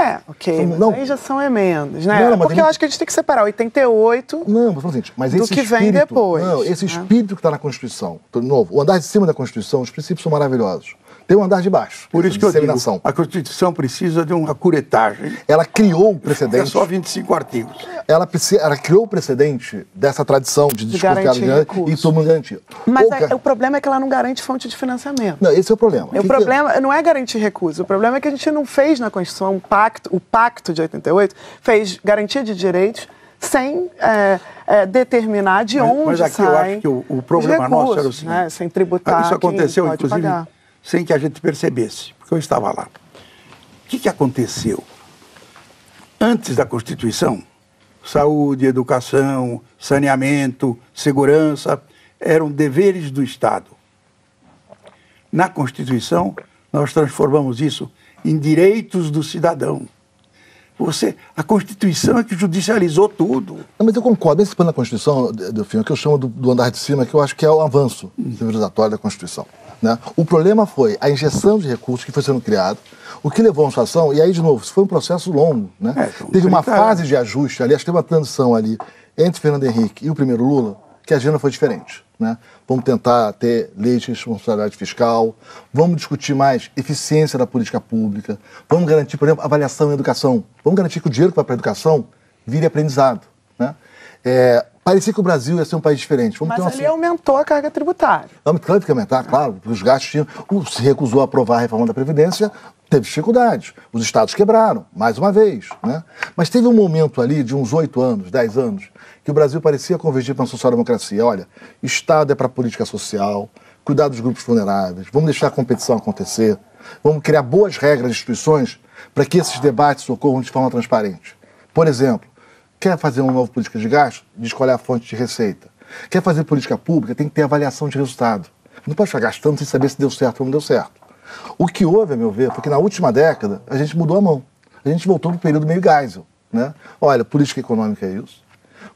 Aí já são emendas, né? Porque eu acho que a gente tem que separar 88 do que vem depois. Não, esse espírito que está na Constituição, de novo, o andar de cima da Constituição, os princípios são maravilhosos. Tem um andar de baixo. Por isso que eu digo, a Constituição precisa de uma curetagem. Ela criou um precedente. É só 25 artigos. Ela criou o precedente dessa tradição de desconfiar e tomar garantia. Mas o problema é que ela não garante fonte de financiamento. Não, esse é o problema. O problema não é garantir recursos. O problema é que a gente não fez na Constituição o pacto de 88, fez garantia de direitos, sem determinar de onde mas aqui saem eu acho que o problema recursos, nosso era o seguinte, né? Sem tributar. Isso aconteceu, inclusive, pagar. sem que a gente percebesse, porque eu estava lá. O que aconteceu? Antes da Constituição, saúde, educação, saneamento, segurança, eram deveres do Estado. Na Constituição, nós transformamos isso em direitos do cidadão. A Constituição é que judicializou tudo. Não, mas eu concordo. Esse plano da Constituição, Delfim, é o que eu chamo do andar de cima, que eu acho que é o avanço civilizatório da Constituição. Né? O problema foi a injeção de recursos que foi sendo criado, o que levou a uma situação, e aí, de novo, isso foi um processo longo. Né? Teve uma fase de ajuste ali, acho que teve uma transição ali entre Fernando Henrique e o primeiro Lula, que a agenda foi diferente. Né? Vamos tentar ter leis de responsabilidade fiscal, vamos discutir mais eficiência da política pública, vamos garantir, por exemplo, avaliação em educação, vamos garantir que o dinheiro que vai para a educação vire aprendizado. Né? Parecia que o Brasil ia ser um país diferente. Mas ali aumentou a carga tributária. Claro que aumentar, claro, porque os gastos tinham... Se recusou a aprovar a reforma da Previdência, teve dificuldades. Os estados quebraram, mais uma vez. Né? Mas teve um momento ali, de uns 8 anos, 10 anos, que o Brasil parecia convergir para uma social-democracia. Olha, Estado é para a política social, cuidar dos grupos vulneráveis, vamos deixar a competição acontecer, vamos criar boas regras de instituições para que esses debates ocorram de forma transparente. Por exemplo, quer fazer uma nova política de gasto? De escolher a fonte de receita. Quer fazer política pública? Tem que ter avaliação de resultado. Não pode ficar gastando sem saber se deu certo ou não deu certo. O que houve, a meu ver, foi que na última década a gente mudou a mão. A gente voltou para o período meio Geisel. Né? Olha, política econômica é isso.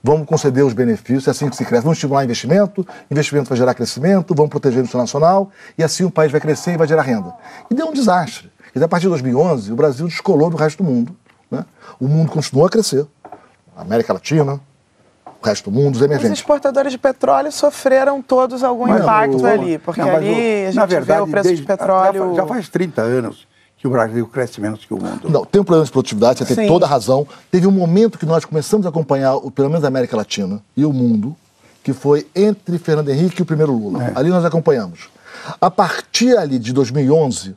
Vamos conceder os benefícios, é assim que se cresce. Vamos estimular investimento vai gerar crescimento, vamos proteger a indústria nacional, e assim o país vai crescer e vai gerar renda. E deu um desastre. E a partir de 2011, o Brasil descolou do resto do mundo. Né? O mundo continuou a crescer. A América Latina, o resto do mundo, os emergentes. Os exportadores de petróleo sofreram todos algum impacto ali, porque ali a gente vê o preço de petróleo... Já faz 30 anos que o Brasil cresce menos que o mundo. Não, tem um problema de produtividade, você tem toda a razão. Teve um momento que nós começamos a acompanhar, pelo menos a América Latina e o mundo, que foi entre Fernando Henrique e o primeiro Lula. Ali nós acompanhamos. A partir ali de 2011,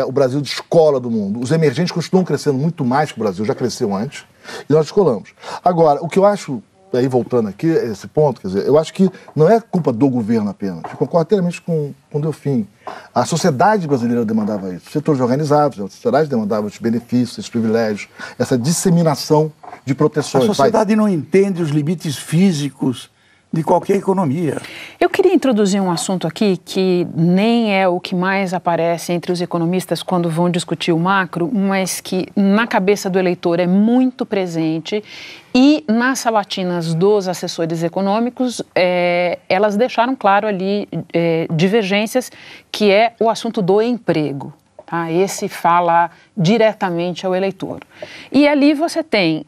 o Brasil descola do mundo. Os emergentes continuam crescendo muito mais que o Brasil, já cresceu antes, e nós descolamos. Agora, o que eu acho, aí voltando aqui a esse ponto, quer dizer, eu acho que não é culpa do governo apenas. Eu concordo inteiramente com o Delfim. A sociedade brasileira demandava isso. Os setores organizados, a sociedade demandava os benefícios, esses privilégios, essa disseminação de proteções. A sociedade não entende os limites físicos de qualquer economia. Eu queria introduzir um assunto aqui que nem é o que mais aparece entre os economistas quando vão discutir o macro, mas que na cabeça do eleitor é muito presente e nas sabatinas dos assessores econômicos elas deixaram claro ali divergências, que é o assunto do emprego. Tá? Esse fala diretamente ao eleitor. E ali você tem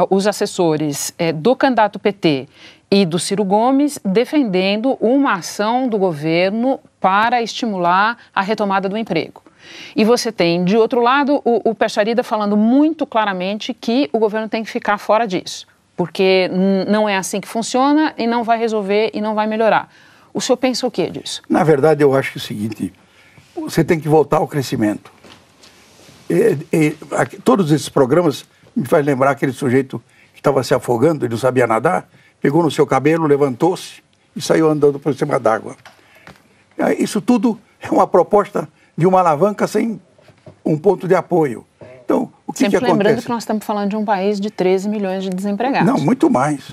os assessores do candidato PT e do Ciro Gomes defendendo uma ação do governo para estimular a retomada do emprego. E você tem, de outro lado, o Pecharida falando muito claramente que o governo tem que ficar fora disso, porque não é assim que funciona e não vai resolver e não vai melhorar. O senhor pensa o quê disso? Na verdade, eu acho que é o seguinte, você tem que voltar ao crescimento. Todos esses programas me fazem lembrar aquele sujeito que estava se afogando e não sabia nadar, pegou no seu cabelo, levantou-se e saiu andando por cima d'água. Isso tudo é uma proposta de uma alavanca sem um ponto de apoio. Então, o que acontece? Lembrando que nós estamos falando de um país de 13 milhões de desempregados. Não, muito mais.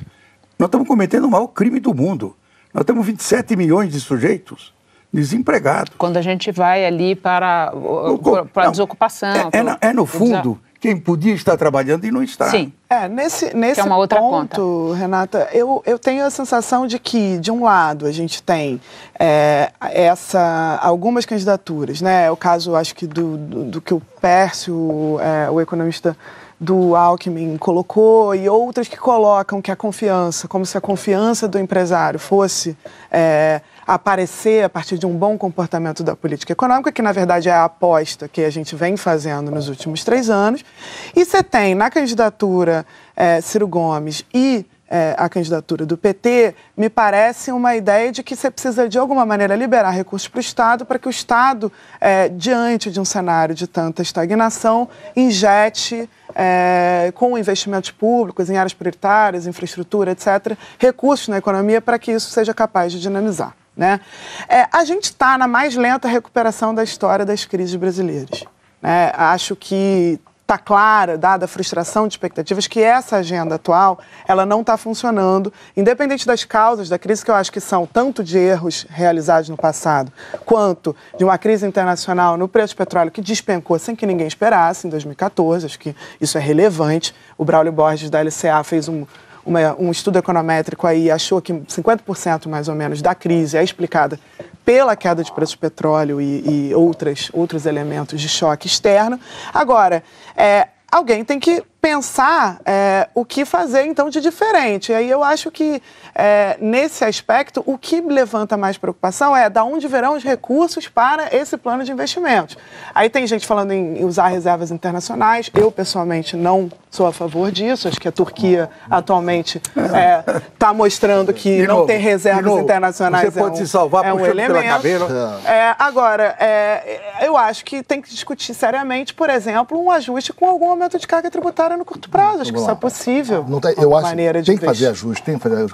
Nós estamos cometendo o maior crime do mundo. Nós temos 27 milhões de sujeitos desempregados. Quando a gente vai ali para a desocupação. No fundo, quem podia estar trabalhando e não está. Sim. Nesse que é uma outra ponto, conta. Renata, eu tenho a sensação de que, de um lado, a gente tem algumas candidaturas, né? O caso, acho que, do que o Pércio, o economista do Alckmin, colocou, e outras que colocam que a confiança, como se a confiança do empresário fosse aparecer a partir de um bom comportamento da política econômica, que na verdade é a aposta que a gente vem fazendo nos últimos 3 anos. E você tem na candidatura Ciro Gomes e a candidatura do PT, me parece uma ideia de que você precisa, de alguma maneira, liberar recursos para o Estado, para que o Estado, diante de um cenário de tanta estagnação, injete, com investimentos públicos em áreas prioritárias, infraestrutura, etc., recursos na economia para que isso seja capaz de dinamizar, né? A gente está na mais lenta recuperação da história das crises brasileiras, né? Acho que está clara, dada a frustração de expectativas, que essa agenda atual, ela não está funcionando, independente das causas da crise, que eu acho que são tanto de erros realizados no passado, quanto de uma crise internacional no preço do petróleo que despencou sem que ninguém esperasse em 2014, acho que isso é relevante. O Braulio Borges, da LCA, fez um estudo econométrico aí e achou que 50% mais ou menos da crise é explicada pela queda de preço do petróleo e outros elementos de choque externo. Agora, alguém tem que pensar o que fazer, então, de diferente. E aí eu acho que, nesse aspecto, o que levanta mais preocupação é de onde virão os recursos para esse plano de investimentos. Aí tem gente falando em usar reservas internacionais. Eu, pessoalmente, não sou a favor disso. Acho que a Turquia, atualmente, está mostrando que não ter reservas internacionais você pode se salvar um elemento. Agora, eu acho que tem que discutir seriamente, por exemplo, um ajuste com algum aumento de carga tributária no curto prazo. Acho que isso é possível. Eu acho que tem que fazer ajuste, tem que fazer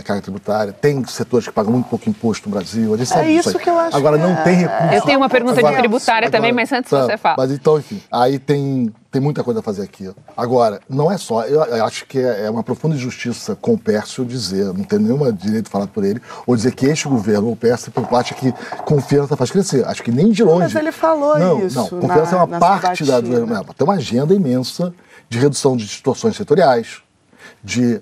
carga tributária, tem setores que pagam muito pouco imposto no Brasil. A gente sabe isso que eu acho. Agora, não tem recurso. Eu tenho uma pergunta de tributária também, mas antes você fala. Mas então, enfim, aí tem muita coisa a fazer aqui. Agora, não é só, eu acho que é uma profunda injustiça com o Pércio dizer, não tem nenhum direito falado por ele, ou dizer que este governo, o Pércio, acha que confiança faz crescer. Acho que nem de longe. Mas ele falou isso. Não, confiança é uma parte da... Tem uma agenda imensa de redução de distorções setoriais, de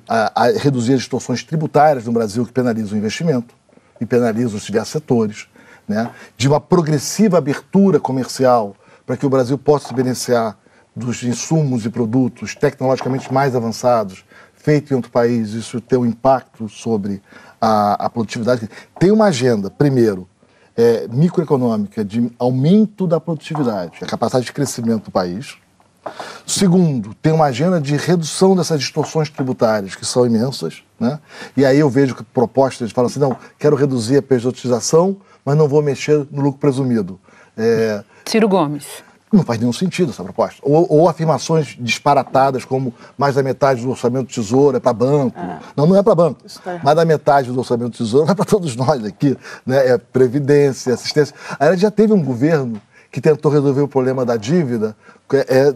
reduzir as distorções tributárias no Brasil que penalizam o investimento e penalizam os diversos setores, né? De uma progressiva abertura comercial para que o Brasil possa se beneficiar dos insumos e produtos tecnologicamente mais avançados feitos em outro país, isso tem um impacto sobre a produtividade. Tem uma agenda, primeiro, microeconômica de aumento da produtividade, a capacidade de crescimento do país. Segundo, tem uma agenda de redução dessas distorções tributárias, que são imensas, né? E aí eu vejo que propostas falam assim, não, quero reduzir a pejotização, mas não vou mexer no lucro presumido. Ciro Gomes. Não faz nenhum sentido essa proposta. Ou afirmações disparatadas, como mais da metade do orçamento do Tesouro é para banco. Não é para banco. Mais da metade do orçamento do Tesouro é para todos nós aqui, né? É previdência, assistência. A gente já teve um governo que tentou resolver o problema da dívida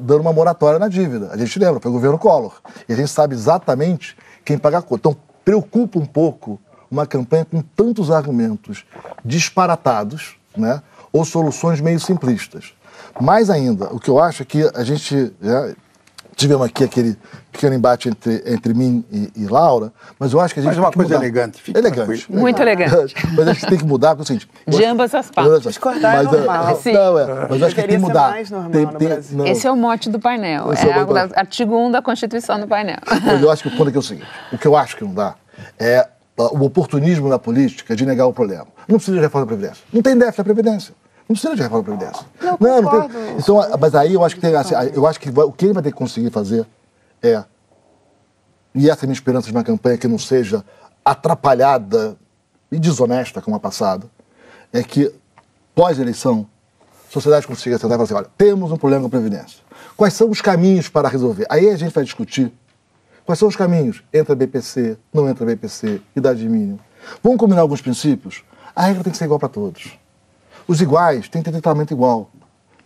dando uma moratória na dívida. A gente lembra, foi o governo Collor. E a gente sabe exatamente quem paga a conta. Então, preocupa um pouco uma campanha com tantos argumentos disparatados, né? Ou soluções meio simplistas. Mais ainda, o que eu acho é que a gente... Tivemos aqui aquele pequeno embate entre mim e Laura, mas eu acho que a gente tem que mudar. Elegante. Elegante. Muito elegante. Mas a gente tem que mudar, porque é o seguinte... De ambas as partes. Discordar é normal. Mas eu acho que tem que mudar. Mais normal no Brasil. Esse é o mote do painel. Artigo 1 da Constituição do painel. Mas eu acho que o ponto aqui é o seguinte. O que eu acho que não dá é o oportunismo na política de negar o problema. Não precisa de reforma da Previdência. Não tem déficit da Previdência. Não precisa de reforma da Previdência. Não tem. Então, mas aí eu acho que tem, assim, eu acho que o que ele vai ter que conseguir fazer e essa é a minha esperança de uma campanha que não seja atrapalhada e desonesta como a passada, é que pós-eleição a sociedade consiga sentar e falar assim, olha, temos um problema com a Previdência. Quais são os caminhos para resolver? Aí a gente vai discutir quais são os caminhos. Entra BPC, não entra BPC, idade mínima. Vamos combinar alguns princípios? A regra tem que ser igual para todos. Os iguais têm que ter tratamento igual,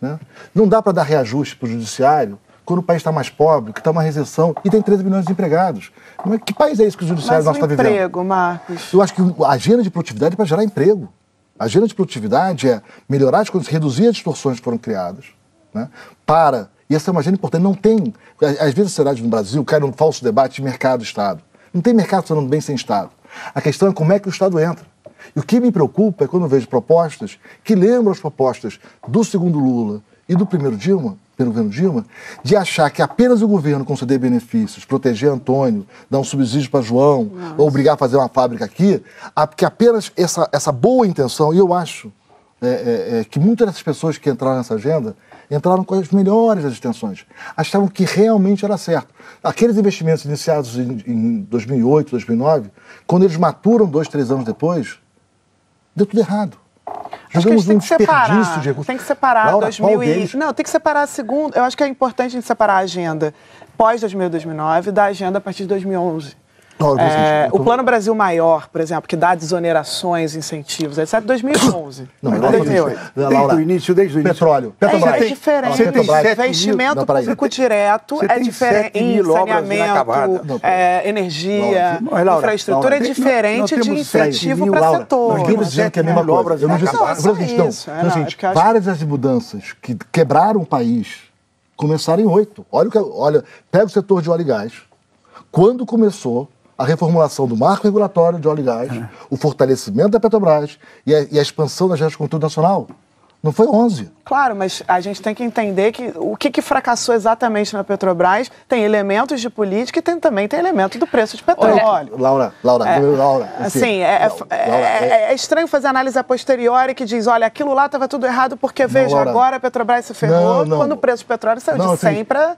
né? Não dá para dar reajuste para o judiciário quando o país está mais pobre, que está uma recessão e tem 13 milhões de empregados. Que país é esse que o judiciário nosso está vivendo? Emprego, Marcos. Eu acho que a agenda de produtividade é para gerar emprego. A agenda de produtividade é melhorar as condições, reduzir as distorções que foram criadas, né? E essa é uma agenda importante. Não tem... Às vezes a sociedade no Brasil cai num falso debate de mercado-Estado. Não tem mercado funcionando bem sem Estado. A questão é como é que o Estado entra. E o que me preocupa é quando eu vejo propostas que lembram as propostas do segundo Lula e do primeiro governo Dilma, de achar que apenas o governo conceder benefícios, proteger Antônio, dar um subsídio para João, ou obrigar a fazer uma fábrica aqui, que apenas essa boa intenção, e eu acho que muitas dessas pessoas que entraram nessa agenda, entraram com as melhores das intenções. Achavam que realmente era certo. Aqueles investimentos iniciados em 2008, 2009, quando eles maturam 2, 3 anos depois, deu tudo errado. Jogamos um desperdício de recursos. Tem que separar Laura, 2000 Não, tem que separar a segunda... Eu acho que é importante a gente separar a agenda pós-2000, 2009 da agenda a partir de 2011. O Plano Brasil Maior, por exemplo, que dá desonerações, incentivos, etc., 2011. Não, Laura, desde o início. Petróleo. É diferente. Investimento público direto é diferente em saneamento, energia, infraestrutura é diferente de incentivo para setor. Nós estamos dizendo que é a mesma coisa. Eu não disse várias das mudanças que quebraram o país começaram em 8. Olha, pega o setor de óleo e gás. Quando começou a reformulação do marco regulatório de óleo e gás, o fortalecimento da Petrobras e a expansão da agência de controle nacional, não foi 11. Claro, mas a gente tem que entender que o que fracassou exatamente na Petrobras tem elementos de política e também tem elemento do preço de petróleo. Laura. É estranho fazer análise a posteriori que diz, olha, aquilo lá estava tudo errado porque, agora a Petrobras se ferrou quando o preço do petróleo saiu de 100 para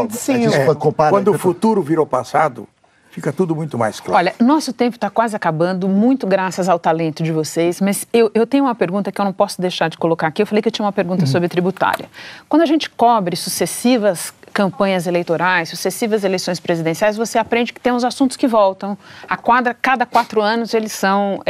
25. Quando o futuro virou passado, fica tudo muito mais claro. Olha, nosso tempo está quase acabando, muito graças ao talento de vocês, mas eu tenho uma pergunta que eu não posso deixar de colocar aqui. Eu falei que eu tinha uma pergunta sobre tributária. Quando a gente cobre sucessivas campanhas eleitorais, sucessivas eleições presidenciais, você aprende que tem uns assuntos que voltam. Cada 4 anos eles são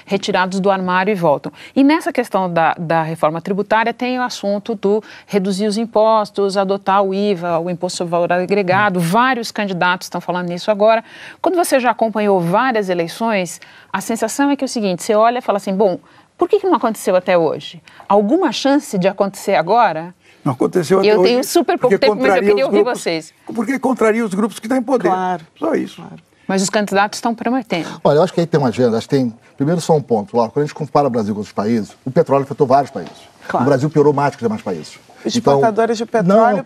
retirados do armário e voltam. E nessa questão da reforma tributária tem o assunto do reduzir os impostos, adotar o IVA, o Imposto sobre Valor Agregado. Vários candidatos estão falando nisso agora. Quando você já acompanhou várias eleições, a sensação é que é o seguinte, você olha e fala assim, bom, por que não aconteceu até hoje? Alguma chance de acontecer agora? Não aconteceu até hoje. Eu tenho super pouco tempo, mas eu queria ouvir vocês. Porque contraria os grupos que estão em poder. Claro. Só isso. Claro. Mas os candidatos estão prometendo. Olha, eu acho que aí tem uma agenda. Primeiro só um ponto. Lá, quando a gente compara o Brasil com outros países, o petróleo afetou vários países. Claro. O Brasil piorou mais que os demais países. Os exportadores de petróleo,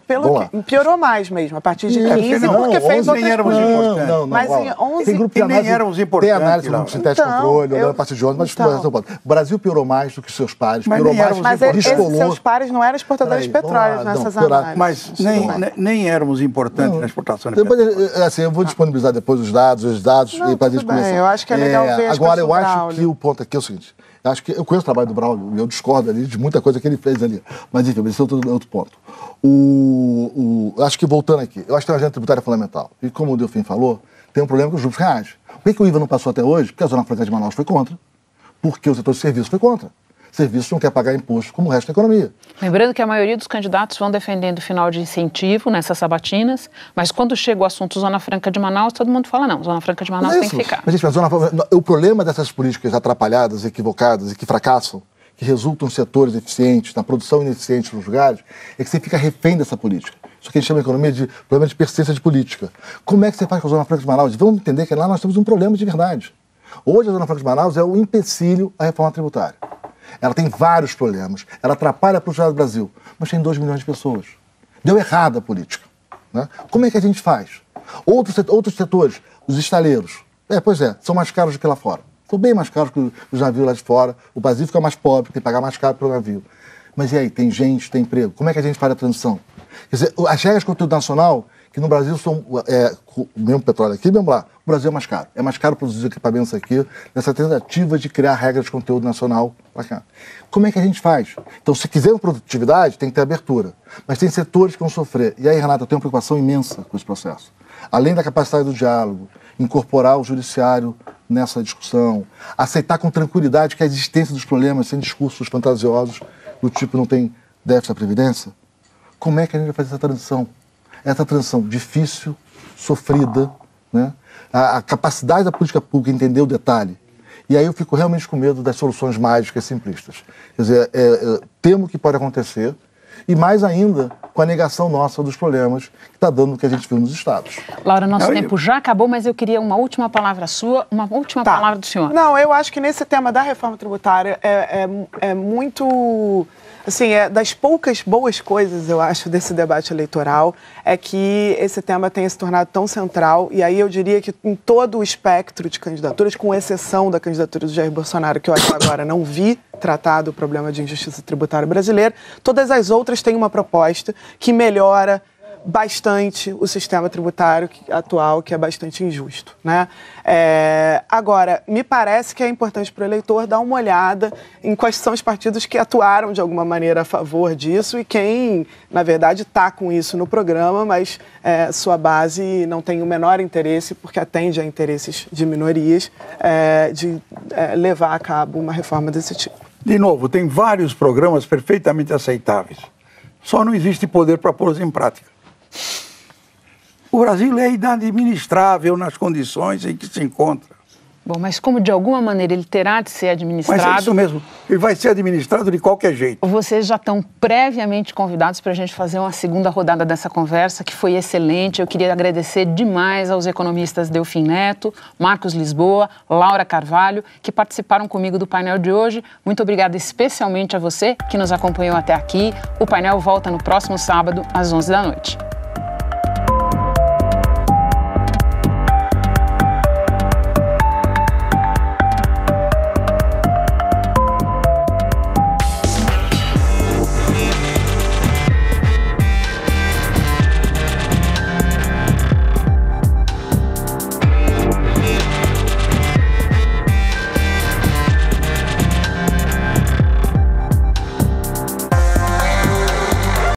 piorou mais mesmo, a partir de 15, porque fez outras coisas. Não, mas em 11... Tem grupo de análise, nem éramos importantes. Tem análise do grupo sintético de controle, olhando a partir de 11, mas o Brasil piorou mais do que seus pares, piorou mais, mas esses seus pares não eram exportadores de petróleo nessas análises. Mas nem éramos importantes na exportação de petróleo. Assim, eu vou disponibilizar depois os dados não, para a gente começar. Eu acho que é legal ver as agora, eu acho que o ponto aqui é o seguinte, eu conheço o trabalho do Braulio e eu discordo ali de muita coisa que ele fez ali. Mas, enfim, esse é outro ponto. Acho que, voltando aqui, eu acho que tem uma agenda tributária fundamental. E como o Delfim falou, tem um problema com os grupos reais. Por que o IVA não passou até hoje? Porque a Zona Franca de Manaus foi contra. Porque o setor de serviços foi contra. Serviços não quer pagar imposto como o resto da economia. Lembrando que a maioria dos candidatos vão defendendo o final de incentivo nessas sabatinas, mas quando chega o assunto Zona Franca de Manaus, todo mundo fala, não, Zona Franca de Manaus tem que ficar. Mas, gente, o problema dessas políticas atrapalhadas, equivocadas e que fracassam, que resultam em setores eficientes, na produção ineficiente nos lugares, é que você fica refém dessa política. Isso que a gente chama de economia de problema de persistência de política. Como é que você faz com a Zona Franca de Manaus? Vamos entender que lá nós temos um problema de verdade. Hoje a Zona Franca de Manaus é o empecilho à reforma tributária. Ela tem vários problemas, ela atrapalha para o Estado do Brasil, mas tem 2 milhões de pessoas. Deu errada a política. Né? Como é que a gente faz? Outros setores, os estaleiros, são mais caros do que lá fora. São bem mais caros que os navios lá de fora. O Brasil fica mais pobre, tem que pagar mais caro pelo navio. Mas e aí, tem gente, tem emprego. Como é que a gente faz a transição? Quer dizer, as regras de conteúdo nacional, que no Brasil são, mesmo petróleo aqui, mesmo lá, o Brasil é mais caro. É mais caro produzir equipamentos aqui, nessa tentativa de criar regras de conteúdo nacional para cá. Como é que a gente faz? Então, se quiser produtividade, tem que ter abertura. Mas tem setores que vão sofrer. E aí, Renata, eu tenho uma preocupação imensa com esse processo. Além da capacidade do diálogo, incorporar o judiciário nessa discussão, aceitar com tranquilidade que a existência dos problemas, sem discursos fantasiosos, do tipo não tem déficit da Previdência, como é que a gente vai fazer essa transição? Essa transição difícil, sofrida, né? A capacidade da política pública entender o detalhe. E aí eu fico realmente com medo das soluções mágicas simplistas. Quer dizer, temo que pode acontecer, e mais ainda com a negação nossa dos problemas que está dando o que a gente viu nos estados. Laura, nosso tempo já acabou, mas eu queria uma última palavra sua, uma última palavra do senhor. Não, eu acho que nesse tema da reforma tributária é muito Assim, das poucas boas coisas, eu acho, desse debate eleitoral é que esse tema tenha se tornado tão central, e aí eu diria que em todo o espectro de candidaturas, com exceção da candidatura do Jair Bolsonaro, que eu até agora não vi tratado o problema de injustiça tributária brasileira, todas as outras têm uma proposta que melhora bastante o sistema tributário atual, que é bastante injusto, né? Agora, me parece que é importante para o eleitor dar uma olhada em quais são os partidos que atuaram de alguma maneira a favor disso e quem, na verdade, está com isso no programa, mas sua base não tem o menor interesse, porque atende a interesses de minorias, de levar a cabo uma reforma desse tipo. De novo, tem vários programas perfeitamente aceitáveis. Só não existe poder para pô-los em prática. O Brasil é inadministrável nas condições em que se encontra. Bom, mas como de alguma maneira ele terá de ser administrado... Mas é isso mesmo, ele vai ser administrado de qualquer jeito. Vocês já estão previamente convidados para a gente fazer uma segunda rodada dessa conversa, que foi excelente. Eu queria agradecer demais aos economistas Delfim Neto, Marcos Lisboa, Laura Carvalho, que participaram comigo do painel de hoje. Muito obrigada especialmente a você que nos acompanhou até aqui. O painel volta no próximo sábado, às 11 da noite.